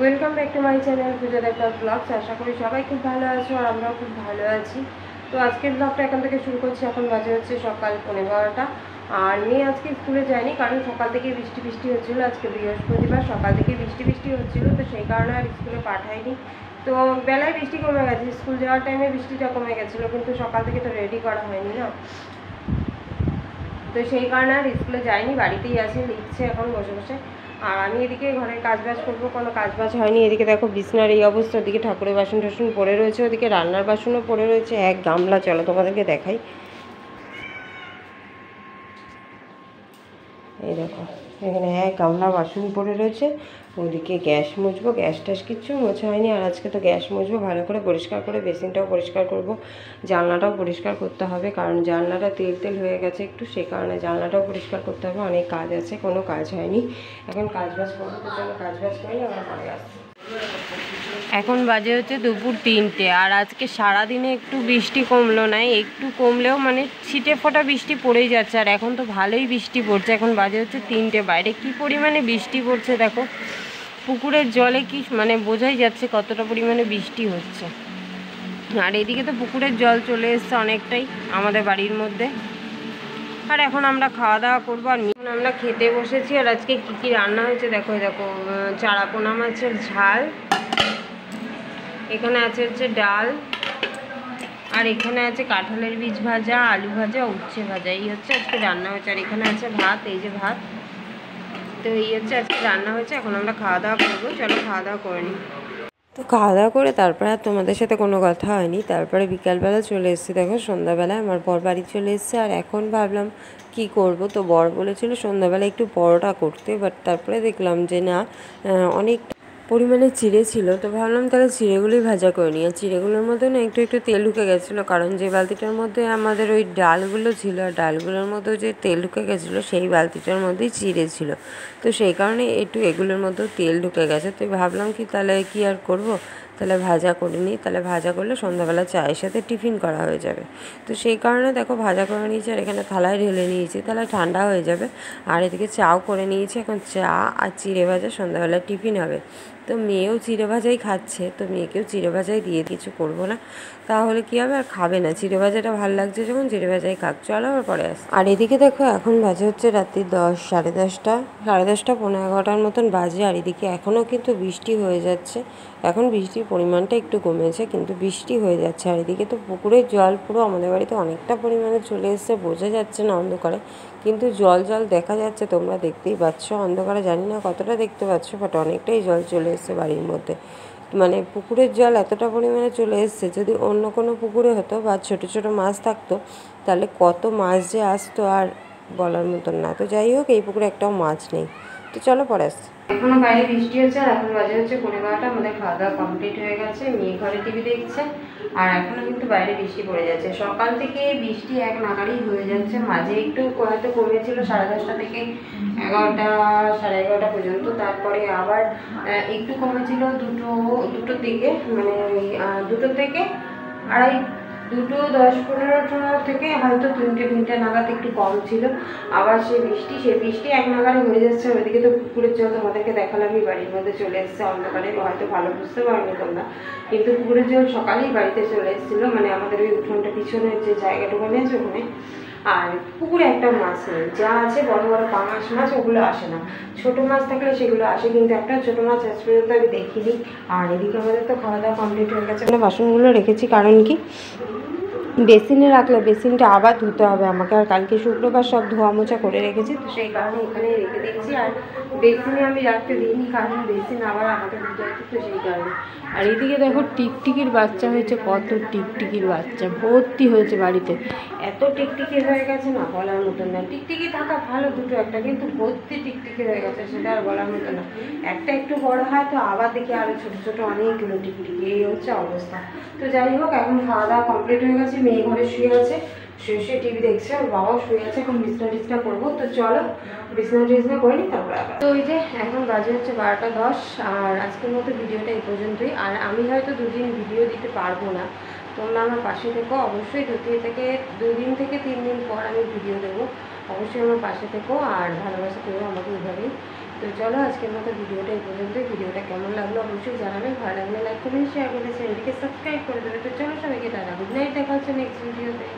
Welcome back to my channel Puja Debdar vlogs. আশা করি সবাই খুব ভালো আছো আর আমরাও খুব ভালো আছি। তো আজকের ব্লগটা এখান থেকে শুরু করছি। এখন বাজে হচ্ছে সকাল 11:15। আর মেয়ে আজকে স্কুলে যায়নি, কারণ সকাল থেকে বৃষ্টি হচ্ছিলো। আজকে বৃহস্পতিবার, সকাল থেকে বৃষ্টি হচ্ছিলো, তো সেই কারণে আর স্কুলে পাঠাইনি। তো বেলায় বৃষ্টি কমে গেছে, স্কুল যাওয়ার টাইমে বৃষ্টিটা কমে গেছিলো, কিন্তু সকাল থেকে তো রেডি করা হয়নি না, তো সেই কারণে আর স্কুলে যায়নি, বাড়িতেই আছে, লিখছে এখন বসে বসে। আর আমি এদিকে ঘরের কাজবাজ করবো, কোনো কাজবাজ হয়নি। এদিকে দেখো বিছনার এই অবস্থা, ওদিকে ঠাকুরের বাসন টাসন পড়ে রয়েছে, ওদিকে রান্নার বাসনও পড়ে রয়েছে এক গামলা। চলো তোমাদেরকে দেখাই। এই দেখো এখানে এক গামলা বাসন পড়ে রয়েছে। ওদিকে গ্যাস মুছবো, গ্যাস ট্যাস কিচ্ছু মোছা হয়নি। আর আজকে তো গ্যাস মুছবো, ভালো করে পরিষ্কার করে বেসিনটাও পরিষ্কার করব, জানলাটাও পরিষ্কার করতে হবে, কারণ জানলাটা তেল তেল হয়ে গেছে একটু, সে কারণে জানলাটাও পরিষ্কার করতে হবে। অনেক কাজ আছে, কোনো কাজ হয়নি। এখন কাজবাজ করবো, তো চলো কাজবাজ করে আমরা পরে আসছি। এখন বাজে হচ্ছে দুপুর 3টে। আর আজকে সারাদিনে একটু বৃষ্টি কমলো না, একটু কমলেও মানে ছিটে ফোটা বৃষ্টি পড়েই যাচ্ছে। আর এখন তো ভালোই বৃষ্টি পড়ছে। এখন বাজে হচ্ছে 3টে, বাইরে কি পরিমাণে বৃষ্টি পড়ছে দেখো। পুকুরের জলে কি মানে বোঝাই যাচ্ছে কতটা পরিমাণে বৃষ্টি হচ্ছে। আর এদিকে তো পুকুরের জল চলে এসছে অনেকটাই আমাদের বাড়ির মধ্যে। আর এখন আমরা খাওয়া দাওয়া করবো। আর এখন আমরা খেতে বসেছি। আর আজকে কী কী রান্না হয়েছে দেখো। দেখো চারাপোনা মাছের ঝাল, এখানে আছে হচ্ছে ডাল, আর এখানে আছে কাঁঠালের বীজ ভাজা, আলু ভাজা, উচ্ছে ভাজা। এই হচ্ছে আজকে রান্না হয়েছে। আর এখানে আছে ভাত, এই যে ভাত। তো এই হচ্ছে আজকে রান্না হয়েছে। এখন আমরা খাওয়া দাওয়া করবো, চলো খাওয়া দাওয়া করে নিই। তো খাওয়া দাওয়া করে তারপরে আর তোমাদের সাথে কোনো কথা হয়নি। তারপরে বিকালবেলা চলে এসেছি, দেখো সন্ধ্যাবেলায় আমার বর বাড়ি চলে এসেছে। আর এখন ভাবলাম কি করব, তো বর বলেছিল সন্ধ্যাবেলা একটু পরোটা করতে, বাট তারপরে দেখলাম যে না, অনেক পরিমাণে চিড়ে ছিল, তো ভাবলাম তাহলে চিড়েগুলোই ভাজা করে নিই। আর চিড়েগুলোর মধ্যে না একটু একটু তেল ঢুকে গেছিলো, কারণ যে বালতিটার মধ্যে আমাদের ওই ডালগুলো ছিল, আর ডালগুলোর মধ্যেও যে তেল ঢুকে গেছিলো সেই বালতিটার মধ্যেই চিড়ে ছিল, তো সেই কারণে একটু এগুলোর মধ্যেও তেল ঢুকে গেছে। তো ভাবলাম কি তাহলে কি আর করব, তাহলে ভাজা করে নিই। তাহলে ভাজা করলে সন্ধ্যাবেলা চায়ের সাথে টিফিন করা হয়ে যাবে। তো সেই কারণে দেখো ভাজা করে নিয়েছি, আর এখানে থালায় ঢেলে নিয়েছি, তাহলে ঠান্ডা হয়ে যাবে। আর এদিকে চাও করে নিয়েছি। এখন চা আর চিড়ে ভাজা সন্ধ্যাবেলা টিফিন হবে। তো মেয়েও চিড়ে ভাজাই খাচ্ছে, তো মেয়েকেও চিড়ে ভাজাই দিয়ে কিছু করবো না, তাহলে কী হবে, আর খাবে না। চিড়ে ভাজাটা ভালো লাগছে যখন, চিড়ে ভাজাই খাক। চলো আবার পরে আসি। আর এদিকে দেখো এখন বাজে হচ্ছে রাত্রি 10, সাড়ে 10টা, 10:30, 11:15 মতন বাজে। আর এদিকে এখনও কিন্তু বৃষ্টি হয়ে যাচ্ছে। এখন বৃষ্টির পরিমাণটা একটু কমেছে, কিন্তু বৃষ্টি হয়ে যাচ্ছে। আর এদিকে তো পুকুরের জল পুরো আমাদের বাড়িতে অনেকটা পরিমাণে চলে এসছে, বোঝা যাচ্ছে না অন্ধকারে, কিন্তু জল জল দেখা যাচ্ছে, তোমরা দেখতেই পাচ্ছ। অন্ধকারে জানি না কতটা দেখতে পাচ্ছ, বাট অনেকটাই জল চলে এসছে বাড়ির মধ্যে। মানে পুকুরের জল এতটা পরিমাণে চলে এসছে, যদি অন্য কোনো পুকুরে হতো বা ছোটো ছোটো মাছ থাকতো, তাহলে কত মাছ যে আসতো আর বলার মতন না। তো যাই হোক, এই পুকুরে একটাও মাছ নেই। তো চলো পরে আসছি। এখনো বাইরে বৃষ্টি হচ্ছে, আর এখন বাজে হচ্ছে 11:15। আমাদের খাওয়া দাওয়া কমপ্লিট হয়ে গেছে, মেয়ে ঘরে টিভি দেখছে, আর এখনো কিন্তু বাইরে বৃষ্টি পড়ে যাচ্ছে। সকাল থেকে বৃষ্টি এক নাগাড়ি হয়ে যাচ্ছে, মাঝে একটু হয়তো কমেছিল 10:30 থেকে 11টা, 11:30 পর্যন্ত। তারপরে আবার একটু কমেছিল দুটোর দিকে, মানে 2টো থেকে আড়াই, 2:10-15 থেকে হয়তো 3টে নাগাদ একটু কম ছিল। আবার সেই বৃষ্টি এক নাগাড়ে হয়ে যাচ্ছে। ওইদিকে তো পুকুরের জল তোমাদেরকে দেখালামই, বাড়ির মধ্যে চলে এসছে অন্ধকারে, হয়তো ভালো বুঝতে পারিনি তোমরা, কিন্তু পুকুরের জল সকালেই বাড়িতে চলে এসেছিলো, মানে আমাদের ওই উঠোনটা পিছনের যে জায়গাটুকু আছে ওখানে। আর পুকুরে একটা মাছ নেই, যা আছে বড় বড় পাঙাশ মাছ, ওগুলো আসে না। ছোটো মাছ থাকলে সেগুলো আসে, কিন্তু একটা ছোটো মাছ আজ পর্যন্ত আমি দেখিনি। আর এদিকে আমাদের তো খাওয়া দাওয়া কমপ্লিট হয়ে গেছে। বাসনগুলো রেখেছি, কারণ কি বেসিনে রাখলে বেসিনটা আবার ধুতে হবে আমাকে, আর কালকে শুক্রবার সব ধোয়া মোছা করে রেখেছি, তো সেই কারণে এখানেই রেখে দিচ্ছি। আর বেসিনে আমি রাখতে দিইনি, কারণ বেসিন আবার আমাকে ধুতে হচ্ছে, তো সেই কারণে। আর এদিকে দেখো টিকটিকির বাচ্চা হয়েছে, কত টিকটিকির বাচ্চা ভর্তি হয়েছে বাড়িতে। এত টিকটিকি হয়ে গেছে না বলার মতন না। টিকটিকি থাকা ভালো দুটো একটা, কিন্তু ভর্তি টিকটিকি হয়ে গেছে, সেটা আর বলার মতো না। একটা একটু বড় হয় তো আবার দেখি আরও ছোটো ছোটো অনেকগুলো টিকটিকি, এই হচ্ছে অবস্থা। তো যাই হোক, এখন খাওয়া দাওয়া কমপ্লিট হয়ে গেছে, মেয়ে ঘরে শুয়ে আছে, শুয়ে টিভি দেখছে, ওর বাবাও শুয়ে আছে। এখন বিছনা টিছনা করবো, তো চলো বিছনা টিছনা করে নিই, তারপরে আবার। তো ওই যে এখন বাজে হচ্ছে 12:10। আর আজকের মতো ভিডিওটা এই পর্যন্তই। আর আমি হয়তো 2 দিন ভিডিও দিতে পারবো না, তোমরা আমার পাশে থেকো অবশ্যই। 2 দিন থেকে 3 দিন পর আমি ভিডিও দেবো, অবশ্যই আমার পাশে থেকো আর ভালোবাসা দেবো আমাকে এইভাবেই। তো চলো আজকের মতো ভিডিওটা এই পর্যন্ত। ভিডিওটা কেমন লাগলো অবশ্যই জানাবে, ভালো লাগলে লাইক করবেন, শেয়ার করবে, চ্যানেলটিকে সাবস্ক্রাইব করে দেবে। তো চলো সবাইকে টাটা, গুড নাইট, দেখা হচ্ছে নেক্সট ভিডিওতে।